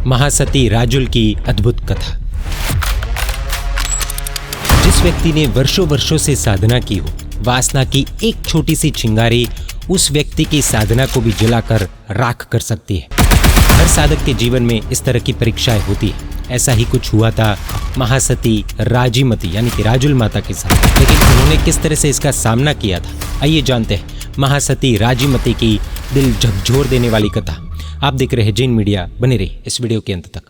महासती राजुल की अद्भुत कथा। जिस व्यक्ति ने वर्षों वर्षों से साधना की हो, वासना की एक छोटी सी चिंगारी उस व्यक्ति की साधना को भी जलाकर राख कर सकती है। हर साधक के जीवन में इस तरह की परीक्षाएं होती है। ऐसा ही कुछ हुआ था महासती राजीमती यानी कि राजुल माता के साथ। लेकिन उन्होंने किस तरह से इसका सामना किया था, आइए जानते हैं महासती राजीमती की दिल झकझोर देने वाली कथा। आप देख रहे हैं जैन मीडिया, बने रहिए इस वीडियो के अंत तक।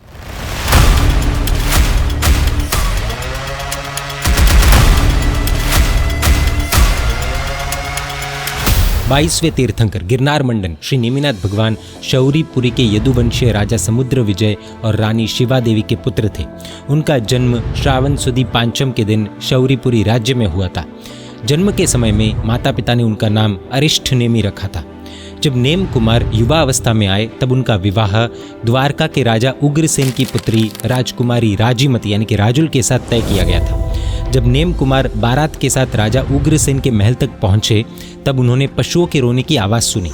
22वें तीर्थंकर गिरनार मंडन श्री नेमिनाथ भगवान शौरीपुरी के यदुवंशीय राजा समुद्र विजय और रानी शिवा देवी के पुत्र थे। उनका जन्म श्रावण सुदी पांचम के दिन शौरीपुरी राज्य में हुआ था। जन्म के समय में माता पिता ने उनका नाम अरिष्ठ नेमि रखा था। जब नेम कुमार युवा अवस्था में आए तब उनका विवाह द्वारका के राजा उग्रसेन की पुत्री राजकुमारी राजीमती यानी कि राजुल के साथ तय किया गया था। जब नेम कुमार बारात के साथ राजा उग्रसेन के महल तक पहुंचे तब उन्होंने पशुओं के रोने की आवाज सुनी।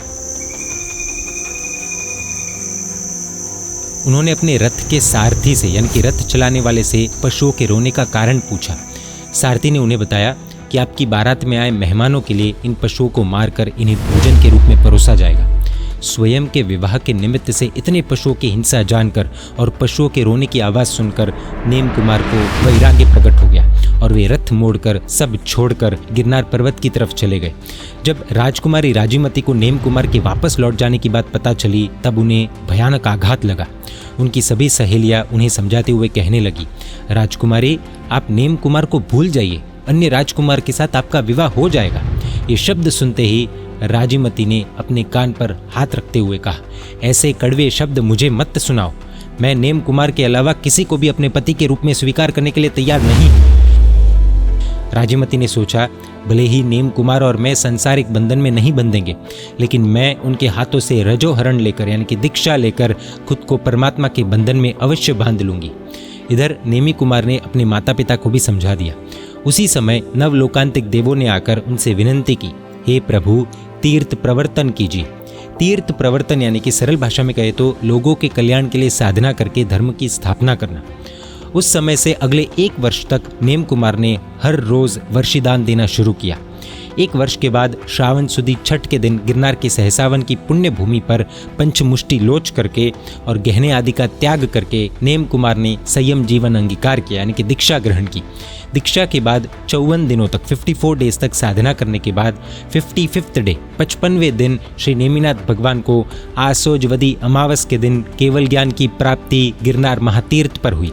उन्होंने अपने रथ के सारथी से यानी कि रथ चलाने वाले से पशुओं के रोने का कारण पूछा। सारथी ने उन्हें बताया कि आपकी बारात में आए मेहमानों के लिए इन पशुओं को मारकर इन्हें भोजन के रूप में परोसा जाएगा। स्वयं के विवाह के निमित्त से इतने पशुओं की हिंसा जानकर और पशुओं के रोने की आवाज़ सुनकर नेम कुमार को वैराग्य प्रकट हो गया और वे रथ मोड़कर सब छोड़कर गिरनार पर्वत की तरफ चले गए। जब राजकुमारी राजीमती को नेम कुमार के वापस लौट जाने की बात पता चली तब उन्हें भयानक आघात लगा। उनकी सभी सहेलियां उन्हें समझाते हुए कहने लगी, राजकुमारी आप नेम कुमार को भूल जाइए, अन्य राजकुमार के साथ आपका विवाह हो जाएगा। ये शब्द सुनते ही राजीमती ने अपने कान पर हाथ रखते हुए कहा, ऐसे कड़वे शब्द मुझे मत सुनाओ। मैं नेम कुमार के अलावा किसी को भी अपने पति के रूप में स्वीकार करने के लिए तैयार नहीं। राजीमती ने सोचा, भले ही नेम कुमार और मैं सांसारिक बंधन में नहीं बंधेंगे, लेकिन मैं उनके हाथों से रजोहरण लेकर यानी कि दीक्षा लेकर खुद को परमात्मा के बंधन में अवश्य बांध लूंगी। इधर नेमी कुमार ने अपने माता पिता को भी समझा दिया। उसी समय नवलोकांतिक देवों ने आकर उनसे विनंती की, हे प्रभु तीर्थ प्रवर्तन कीजिए। तीर्थ प्रवर्तन यानी कि सरल भाषा में कहे तो लोगों के कल्याण के लिए साधना करके धर्म की स्थापना करना। उस समय से अगले 1 वर्ष तक नेम कुमार ने हर रोज वर्षिदान देना शुरू किया। 1 वर्ष के बाद श्रावण सुदी छठ के दिन गिरनार के सहसावन की पुण्य भूमि पर पंचमुष्टि लोच करके और गहने आदि का त्याग करके नेम कुमार ने संयम जीवन अंगीकार किया यानी कि दीक्षा ग्रहण की। दीक्षा के बाद 54 दिनों तक 54 डेज तक साधना करने के बाद 55th डे 55वें दिन श्री नेमिनाथ भगवान को आसोजवदी अमावस के दिन केवल ज्ञान की प्राप्ति गिरनार महातीर्थ पर हुई।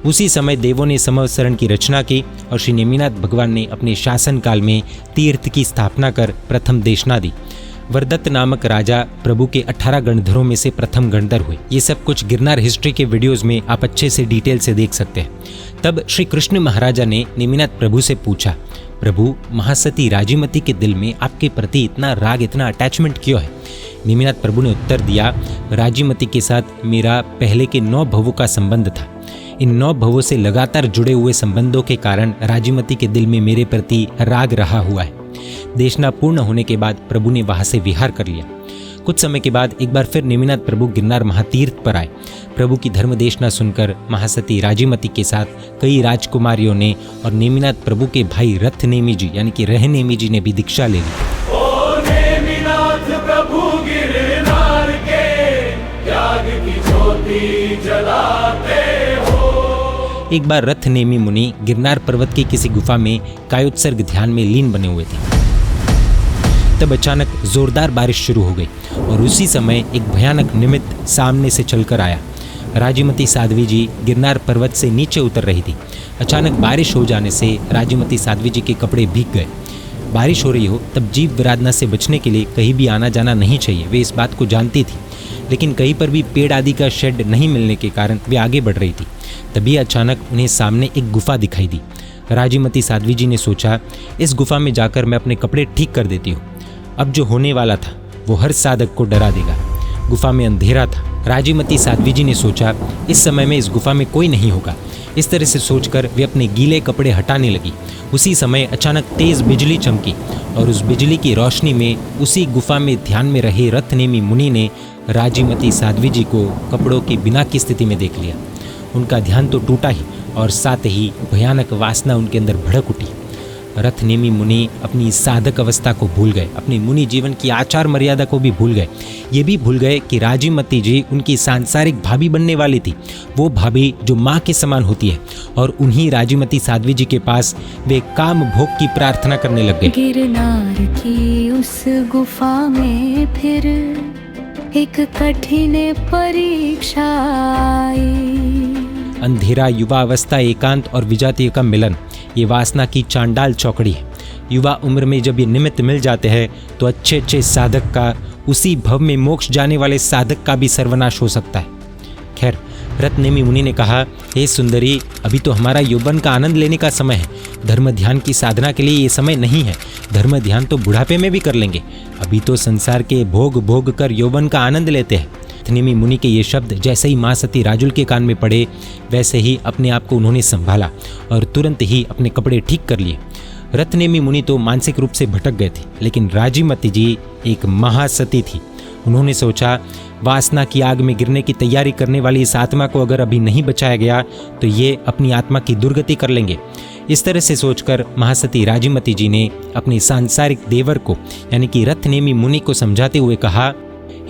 उसी समय देवों ने संवत्सरण की रचना की और श्री नेमिनाथ भगवान ने अपने शासन काल में तीर्थ की स्थापना कर प्रथम देशना दी। वरदत्त नामक राजा प्रभु के 18 गणधरों में से प्रथम गणधर हुए। ये सब कुछ गिरनार हिस्ट्री के वीडियोस में आप अच्छे से डिटेल से देख सकते हैं। तब श्री कृष्ण महाराजा ने नेमिनाथ प्रभु से पूछा, प्रभु महासती राजीमती के दिल में आपके प्रति इतना राग, इतना अटैचमेंट क्यों है? नेमिनाथ प्रभु ने उत्तर दिया, राजीमती के साथ मेरा पहले के 9 भवों का संबंध था। इन 9 भवों से लगातार जुड़े हुए संबंधों के कारण राजीमती के दिल में मेरे प्रति राग रहा हुआ है। देशना पूर्ण होने के बाद प्रभु ने वहां से विहार कर लिया। कुछ समय के बाद एक बार फिर नेमिनाथ प्रभु गिरनार महातीर्थ पर आए। प्रभु की धर्म देशना सुनकर महासती राजीमती के साथ कई राजकुमारियों ने और नेमिनाथ प्रभु के भाई रथ नेमि जी यानी कि रह नेमि जी ने भी दीक्षा ले ली। एक बार रथ नेमि मुनि गिरनार पर्वत की किसी गुफा में कायोत्सर्ग ध्यान में लीन बने हुए थे। तब अचानक जोरदार बारिश शुरू हो गई और उसी समय एक भयानक निमित्त सामने से चलकर आया। राजीमती साध्वी जी गिरनार पर्वत से नीचे उतर रही थी। अचानक बारिश हो जाने से राजीमती साध्वी जी के कपड़े भीग गए। बारिश हो रही हो तब जीव विराधना से बचने के लिए कहीं भी आना जाना नहीं चाहिए, वे इस बात को जानती थी। लेकिन कहीं पर भी पेड़ आदि का शेड नहीं मिलने के कारण वे आगे बढ़ रही थी। तभी अचानक उन्हें सामने एक गुफा दिखाई दी। राजीमती साध्वी जी ने सोचा, इस गुफा में जाकर मैं अपने कपड़े ठीक कर देती हूँ। अब जो होने वाला था वो हर साधक को डरा देगा। गुफा में अंधेरा था। राजीमती साध्वी जी ने सोचा, इस समय में इस गुफा में कोई नहीं होगा। इस तरह से सोचकर वे अपने गीले कपड़े हटाने लगी। उसी समय अचानक तेज बिजली चमकी और उस बिजली की रोशनी में उसी गुफा में ध्यान में रहे रथ नेमि मुनि ने राजीमती साध्वी जी को कपड़ों के बिना की स्थिति में देख लिया। उनका ध्यान तो टूटा ही और साथ ही भयानक वासना उनके अंदर भड़क उठी। रथनेमी मुनि अपनी साधक अवस्था को भूल गए, अपनी मुनि जीवन की आचार मर्यादा को भी भूल गए। ये भी भूल गए कि राजीमती जी उनकी सांसारिक भाभी बनने वाली थी, वो भाभी जो माँ के समान होती है। और उन्हीं राजीमती साध्वी जी के पास वे काम भोग की प्रार्थना करने लग गए। गिरनार की उस गुफा में फिर एक कठिन परीक्षा आई। अंधेरा, युवा अवस्था, एकांत और विजातीय का मिलन, ये वासना की चांडाल चौकड़ी है। युवा उम्र में जब ये निमित्त मिल जाते हैं तो अच्छे अच्छे साधक का, उसी भव में मोक्ष जाने वाले साधक का भी सर्वनाश हो सकता है। खैर, रथनेमी मुनि ने कहा, हे सुंदरी, अभी तो हमारा यौवन का आनंद लेने का समय है। धर्म ध्यान की साधना के लिए ये समय नहीं है। धर्म ध्यान तो बुढ़ापे में भी कर लेंगे। अभी तो संसार के भोग भोग कर यौवन का आनंद लेते हैं। रथनेमी मुनि के ये शब्द जैसे ही माँ सती राजुल के कान में पड़े, वैसे ही अपने आप को उन्होंने संभाला और तुरंत ही अपने कपड़े ठीक कर लिए। रथनेमी मुनि तो मानसिक रूप से भटक गए थे, लेकिन राजीमती जी एक महासती थी। उन्होंने सोचा, वासना की आग में गिरने की तैयारी करने वाली इस आत्मा को अगर अभी नहीं बचाया गया तो ये अपनी आत्मा की दुर्गति कर लेंगे। इस तरह से सोचकर महासती राजीमती जी ने अपने सांसारिक देवर को यानी कि रथनेमी मुनि को समझाते हुए कहा,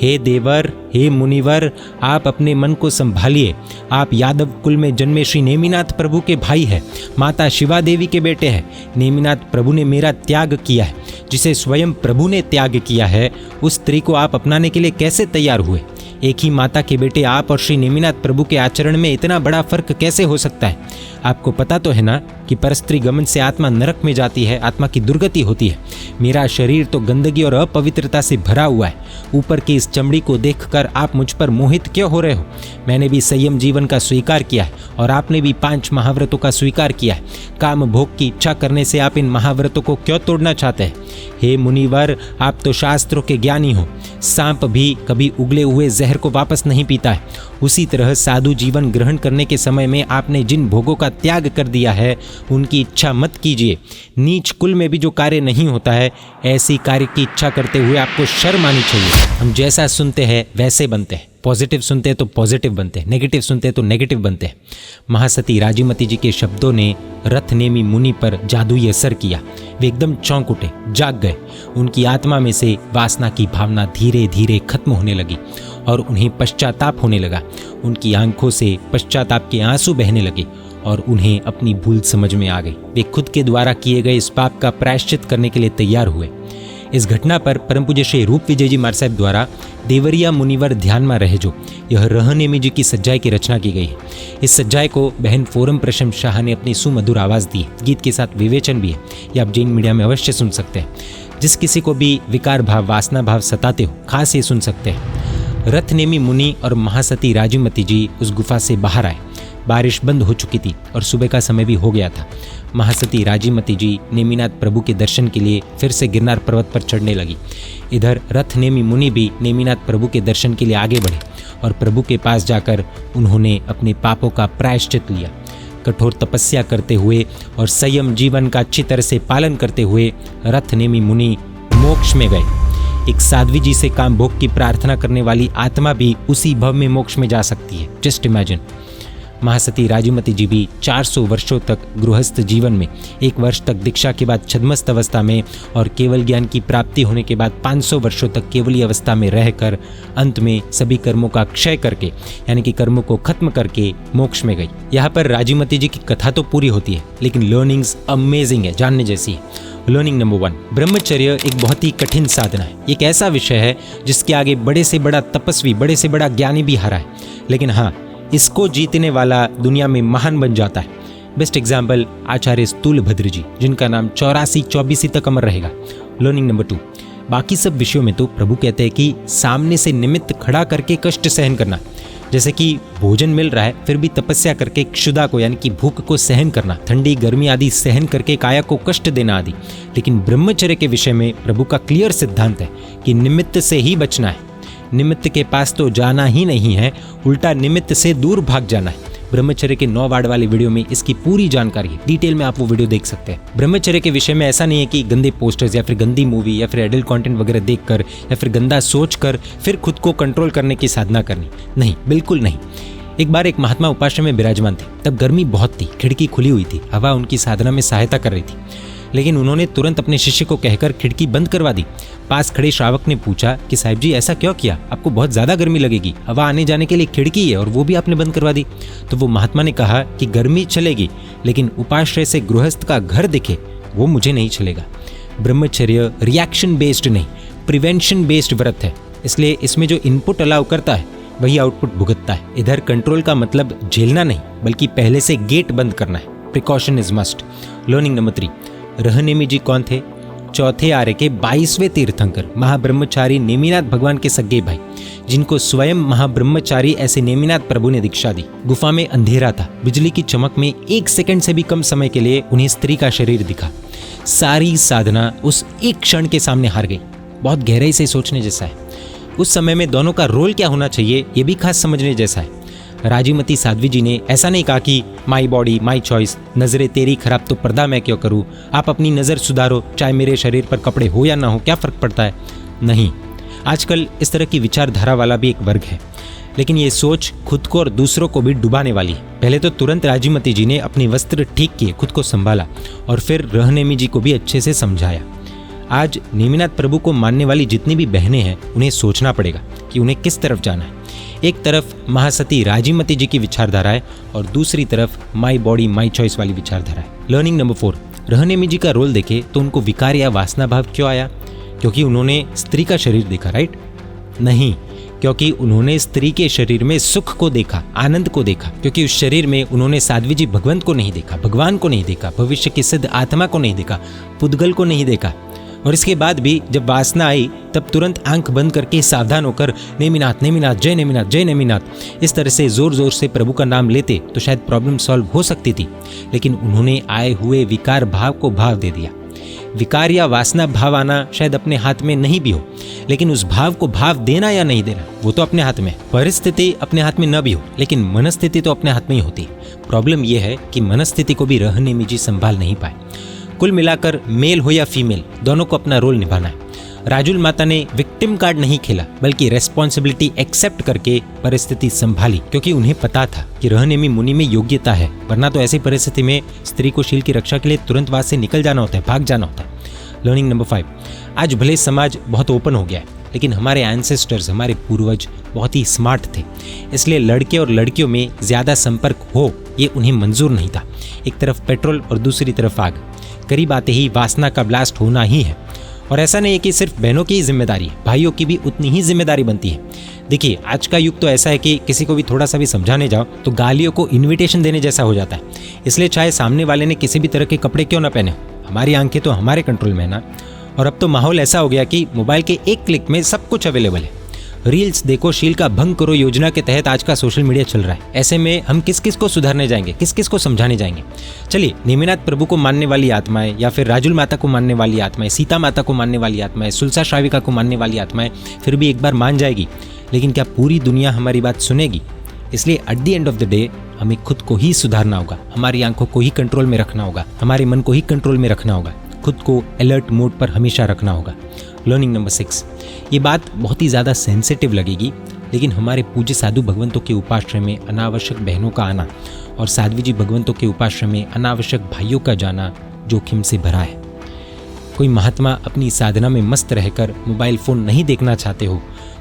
हे देवर, हे मुनिवर, आप अपने मन को संभालिए। आप यादव कुल में जन्मे श्री नेमिनाथ प्रभु के भाई हैं, माता शिवा देवी के बेटे हैं। नेमिनाथ प्रभु ने मेरा त्याग किया है, जिसे स्वयं प्रभु ने त्याग किया है, उस स्त्री को आप अपनाने के लिए कैसे तैयार हुए? एक ही माता के बेटे आप और श्री नेमिनाथ प्रभु के आचरण में इतना बड़ा फर्क कैसे हो सकता है? आपको पता तो है ना कि परस्त्री गमन से आत्मा नरक में जाती है, आत्मा की दुर्गति होती है। मेरा शरीर तो गंदगी और अपवित्रता से भरा हुआ है। ऊपर की इस चमड़ी को देखकर आप मुझ पर मोहित क्यों हो रहे हो? मैंने भी संयम जीवन का स्वीकार किया है और आपने भी 5 महाव्रतों का स्वीकार किया है। काम भोग की इच्छा करने से आप इन महाव्रतों को क्यों तोड़ना चाहते हैं? हे मुनिवर, आप तो शास्त्रों के ज्ञानी हो। सांप भी कभी उगले हुए जहर को वापस नहीं पीता है। उसी तरह साधु जीवन ग्रहण करने के समय में आपने जिन भोगों का त्याग कर दिया है, उनकी इच्छा मत कीजिए। नीच कुल में भी जो कार्य नहीं होता है, ऐसी कार्य की इच्छा करते हुए आपको शर्म आनी चाहिए। हम जैसा सुनते हैं वैसे बनते हैं। पॉजिटिव सुनते हैं तो पॉजिटिव बनते हैं, नेगेटिव सुनते हैं तो नेगेटिव बनते हैं। महासती राजीमती जी के शब्दों ने रथनेमी मुनि पर जादुई असर किया। वे एकदम चौंक उठे, जाग गए। उनकी आत्मा में से वासना की भावना धीरे धीरे खत्म होने लगी और उन्हें पश्चाताप होने लगा। उनकी आंखों से पश्चाताप के आंसू बहने लगे और उन्हें अपनी भूल समझ में आ गई। वे खुद के द्वारा किए गए इस पाप का प्रायश्चित करने के लिए तैयार हुए। इस घटना पर परम पूज्य श्री रूप विजय जी महाराज साहब द्वारा देवरिया मुनिवर ध्यान में रहे जो, यह रथनेमी जी की सज्जाई की रचना की गई है। इस सज्जाई को बहन फोरम प्रशम शाह ने अपनी सुमधुर आवाज़ दी। गीत के साथ विवेचन भी है, ये आप जैन मीडिया में अवश्य सुन सकते हैं। जिस किसी को भी विकार भाव, वासना भाव सताते हो, खास ये सुन सकते हैं। रथनेमी मुनि और महासती राजीमती जी उस गुफा से बाहर आए। बारिश बंद हो चुकी थी और सुबह का समय भी हो गया था। महासती राजीमती जी नेमिनाथ प्रभु के दर्शन के लिए फिर से गिरनार पर्वत पर चढ़ने लगी। इधर रथनेमी मुनि भी नेमिनाथ प्रभु के दर्शन के लिए आगे बढ़े और प्रभु के पास जाकर उन्होंने अपने पापों का प्रायश्चित लिया। कठोर तपस्या करते हुए और संयम जीवन का अच्छी तरह से पालन करते हुए रथनेमी मुनि मोक्ष में गए। एक साध्वी जी से काम भोग की प्रार्थना करने वाली आत्मा भी उसी भव में मोक्ष में जा सकती है। Just imagine. महासती राजीमती जी भी 400 वर्षों तक गृहस्थ जीवन में, 1 वर्ष तक दीक्षा के बाद छद्मस्त अवस्था में और केवल ज्ञान की प्राप्ति होने के बाद 500 वर्षों तक केवली अवस्था में रहकर अंत में सभी कर्मों का क्षय करके यानी कि कर्मों को खत्म करके मोक्ष में गई। यहाँ पर राजीमती जी की कथा तो पूरी होती है, लेकिन लर्निंग्स अमेजिंग है, जानने जैसी है। लर्निंग नंबर 1, ब्रह्मचर्य एक बहुत ही कठिन साधना है। एक ऐसा विषय है जिसके आगे बड़े से बड़ा तपस्वी, बड़े से बड़ा ज्ञानी भी हारा है, लेकिन हाँ, इसको जीतने वाला दुनिया में महान बन जाता है। बेस्ट एग्जाम्पल आचार्य स्थूलभद्र जी, जिनका नाम 84-24 तक अमर रहेगा। लर्निंग नंबर 2, बाकी सब विषयों में तो प्रभु कहते हैं कि सामने से निमित्त खड़ा करके कष्ट सहन करना, जैसे कि भोजन मिल रहा है फिर भी तपस्या करके क्षुधा को यानी कि भूख को सहन करना, ठंडी गर्मी आदि सहन करके काया को कष्ट देना आदि। लेकिन ब्रह्मचर्य के विषय में प्रभु का क्लियर सिद्धांत है कि निमित्त से ही बचना है। निमित्त के पास तो जाना ही नहीं है, उल्टा निमित्त से दूर भाग जाना है। ब्रह्मचर्य के 9 वार्ड वाले वीडियो में इसकी पूरी जानकारी है, डिटेल में आप वो वीडियो देख सकते हैं। ब्रह्मचर्य के विषय में ऐसा नहीं है कि गंदे पोस्टर्स या फिर गंदी मूवी या फिर एडल्ट कंटेंट वगैरह देखकर या फिर गंदा सोचकर फिर खुद को कंट्रोल करने की साधना करनी, नहीं, बिल्कुल नहीं। एक बार एक महात्मा उपाश्रम में विराजमान थे। तब गर्मी बहुत थी, खिड़की खुली हुई थी, हवा उनकी साधना में सहायता कर रही थी, लेकिन उन्होंने तुरंत अपने शिष्य को कहकर खिड़की बंद करवा दी। पास खड़े श्रावक ने पूछा कि साहिब जी ऐसा क्यों किया, आपको बहुत ज्यादा गर्मी लगेगी, हवा आने जाने के लिए खिड़की है और वो भी आपने बंद करवा दी। तो वो महात्मा ने कहा कि गर्मी चलेगी, लेकिन उपाश्रय से गृहस्थ का घर दिखे वो मुझे नहीं चलेगा। ब्रह्मचर्य रिएक्शन बेस्ड नहीं, प्रिवेंशन बेस्ड व्रत है, इसलिए इसमें जो इनपुट अलाउ करता है वही आउटपुट भुगतता है। इधर कंट्रोल का मतलब झेलना नहीं, बल्कि पहले से गेट बंद करना है। Precaution is must. Learning number 3, रहनेमी जी कौन थे? चौथे आर्य के 22वें तीर्थंकर महाब्रह्मचारी नेमिनाथ भगवान के सगे भाई, जिनको स्वयं महाब्रह्मचारी ऐसे नेमिनाथ प्रभु ने दीक्षा दी। गुफा में अंधेरा था, बिजली की चमक में 1 सेकंड से भी कम समय के लिए उन्हें स्त्री का शरीर दिखा। सारी साधना उस एक क्षण के सामने हार गई। बहुत गहराई से सोचने जैसा है। उस समय में दोनों का रोल क्या होना चाहिए ये भी खास समझने जैसा है। राजीमती साध्वी जी ने ऐसा नहीं कहा कि माई बॉडी माई चॉइस, नजरें तेरी खराब तो पर्दा मैं क्यों करूं, आप अपनी नज़र सुधारो, चाहे मेरे शरीर पर कपड़े हो या ना हो, क्या फ़र्क पड़ता है। नहीं, आजकल इस तरह की विचारधारा वाला भी एक वर्ग है, लेकिन ये सोच खुद को और दूसरों को भी डुबाने वाली है। पहले तो तुरंत राजीमती जी ने अपने वस्त्र ठीक किए, खुद को संभाला और फिर रहनेमी जी को भी अच्छे से समझाया। आज नेमिनाथ प्रभु को मानने वाली जितनी भी बहनें हैं उन्हें सोचना पड़ेगा कि उन्हें किस तरफ जाना है। एक तरफ महासती राजीमती जी की विचारधारा है और दूसरी तरफ माई बॉडी माई चॉइस वाली विचारधारा है। लर्निंग नंबर 4, रहनेमी जी का रोल देखे तो उनको विकार या वासना भाव क्यों आया? क्योंकि उन्होंने स्त्री का शरीर देखा, राइट? नहीं, क्योंकि उन्होंने स्त्री के शरीर में सुख को देखा, आनंद को देखा। क्योंकि उस शरीर में उन्होंने साध्वी जी भगवंत को नहीं देखा, भगवान को नहीं देखा, भविष्य की सिद्ध आत्मा को नहीं देखा, पुद्गल को नहीं देखा। और इसके बाद भी जब वासना आई तब तुरंत आंख बंद करके सावधान होकर नेमिनाथ नेमिनाथ जय नेमिनाथ जय नेमिनाथ, इस तरह से जोर जोर से प्रभु का नाम लेते तो शायद प्रॉब्लम सॉल्व हो सकती थी। लेकिन उन्होंने आए हुए विकार भाव को भाव दे दिया। विकार या वासना भाव आना शायद अपने हाथ में नहीं भी हो, लेकिन उस भाव को भाव देना या नहीं देना वो तो अपने हाथ में है। परिस्थिति अपने हाथ में न भी हो, लेकिन मनस्थिति तो अपने हाथ में ही होती है। प्रॉब्लम यह है कि मनस्थिति को भी रहनेमी जी संभाल नहीं पाए। कुल मिलाकर मेल हो या फीमेल, दोनों को अपना रोल निभाना है। राजुल माता ने विक्टिम कार्ड नहीं खेला, बल्कि रेस्पॉन्सिबिलिटी एक्सेप्ट करके परिस्थिति संभाली, क्योंकि उन्हें पता था कि रहनेमी मुनि में योग्यता है, वरना तो ऐसी परिस्थिति में स्त्री को शील की रक्षा के लिए तुरंत वहां से निकल जाना होता है, भाग जाना होता है। लर्निंग नंबर 5, आज भले समाज बहुत ओपन हो गया है, लेकिन हमारे एंसेस्टर्स, हमारे पूर्वज बहुत ही स्मार्ट थे, इसलिए लड़के और लड़कियों में ज्यादा संपर्क हो ये उन्हें मंजूर नहीं था। एक तरफ पेट्रोल और दूसरी तरफ आग, करीब आते ही वासना का ब्लास्ट होना ही है। और ऐसा नहीं है कि सिर्फ बहनों की ही जिम्मेदारी है, भाइयों की भी उतनी ही जिम्मेदारी बनती है। देखिए, आज का युग तो ऐसा है कि किसी को भी थोड़ा सा भी समझाने जाओ तो गालियों को इनविटेशन देने जैसा हो जाता है। इसलिए चाहे सामने वाले ने किसी भी तरह के कपड़े क्यों ना पहने, हमारी आंखें तो हमारे कंट्रोल में है ना। और अब तो माहौल ऐसा हो गया कि मोबाइल के एक क्लिक में सब कुछ अवेलेबल है। रील्स देखो, शील का भंग करो योजना के तहत आज का सोशल मीडिया चल रहा है। ऐसे में हम किस किस को सुधारने जाएंगे, किस किस को समझाने जाएंगे? चलिए, नेमिनाथ प्रभु को मानने वाली आत्माएं या फिर राजुल माता को मानने वाली आत्माएं, सीता माता को मानने वाली आत्माएं, सुलसा श्राविका को मानने वाली आत्माएं फिर भी एक बार मान जाएगी, लेकिन क्या पूरी दुनिया हमारी बात सुनेगी? इसलिए at the end of the day हमें खुद को ही सुधारना होगा, हमारी आंखों को ही कंट्रोल में रखना होगा, हमारे मन को ही कंट्रोल में रखना होगा, खुद को अलर्ट मोड पर हमेशा रखना होगा। लर्निंग नंबर 6, ये बात बहुत ही ज़्यादा सेंसिटिव लगेगी, लेकिन हमारे पूज्य साधु भगवंतों के उपाश्रय में अनावश्यक बहनों का आना और साध्वी जी भगवंतों के उपाश्रय में अनावश्यक भाइयों का जाना जोखिम से भरा है। कोई महात्मा अपनी साधना में मस्त रहकर मोबाइल फ़ोन नहीं देखना चाहते हो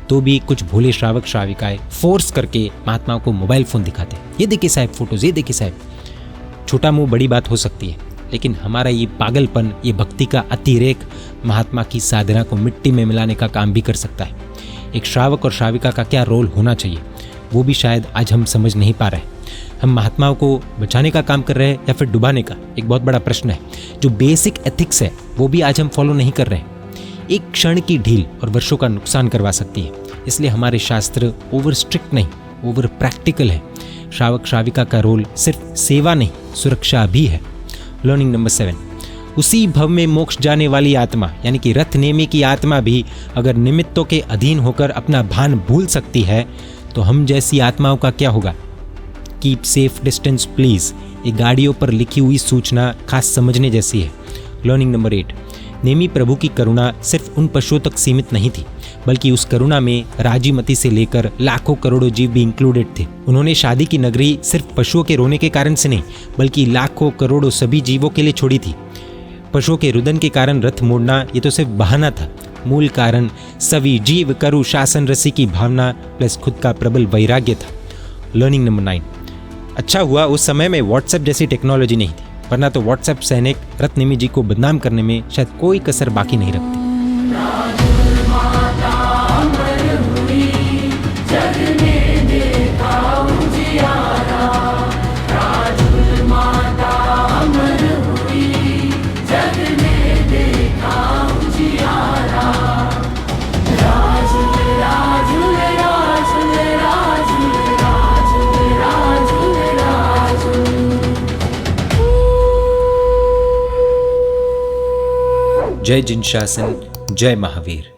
तो भी कुछ भोले श्रावक श्राविकाएं फोर्स करके महात्माओं को मोबाइल फ़ोन दिखाते हैं। ये देखिए साहब फोटोज़, ये देखिए साहब। छोटा मुँह बड़ी बात हो सकती है, लेकिन हमारा ये पागलपन, ये भक्ति का अतिरेक महात्मा की साधना को मिट्टी में मिलाने का काम भी कर सकता है। एक श्रावक और श्राविका का क्या रोल होना चाहिए वो भी शायद आज हम समझ नहीं पा रहे। हम महात्माओं को बचाने का काम कर रहे हैं या फिर डुबाने का, एक बहुत बड़ा प्रश्न है। जो बेसिक एथिक्स है वो भी आज हम फॉलो नहीं कर रहे हैं। एक क्षण की ढील और वर्षों का नुकसान करवा सकती है। इसलिए हमारे शास्त्र ओवर स्ट्रिक्ट नहीं, ओवर प्रैक्टिकल है। श्रावक श्राविका का रोल सिर्फ सेवा नहीं, सुरक्षा भी है। लर्निंग नंबर 7, उसी भव में मोक्ष जाने वाली आत्मा यानी कि रथ नेमी की आत्मा भी अगर निमित्तों के अधीन होकर अपना भान भूल सकती है तो हम जैसी आत्माओं का क्या होगा? कीप सेफ डिस्टेंस प्लीज़, ये गाड़ियों पर लिखी हुई सूचना खास समझने जैसी है। लर्निंग नंबर 8, नेमी प्रभु की करुणा सिर्फ उन पशुओं तक सीमित नहीं थी, बल्कि उस करुणा में राजीमती से लेकर लाखों करोड़ों जीव भी इंक्लूडेड थे। उन्होंने शादी की नगरी सिर्फ पशुओं के रोने के कारण से नहीं, बल्कि लाखों करोड़ों सभी जीवों के लिए छोड़ी थी। पशुओं के रुदन के कारण रथ मोड़ना ये तो सिर्फ बहाना था, मूल कारण सभी जीव करु शासन रसी की भावना प्लस खुद का प्रबल वैराग्य था। लर्निंग नंबर 9, अच्छा हुआ उस समय में व्हाट्सएप जैसी टेक्नोलॉजी नहीं थी, वरना तो व्हाट्सएप सैनिक रत्नेमी जी को बदनाम करने में शायद कोई कसर बाकी नहीं रखते। जय जिन शासन, जय महावीर।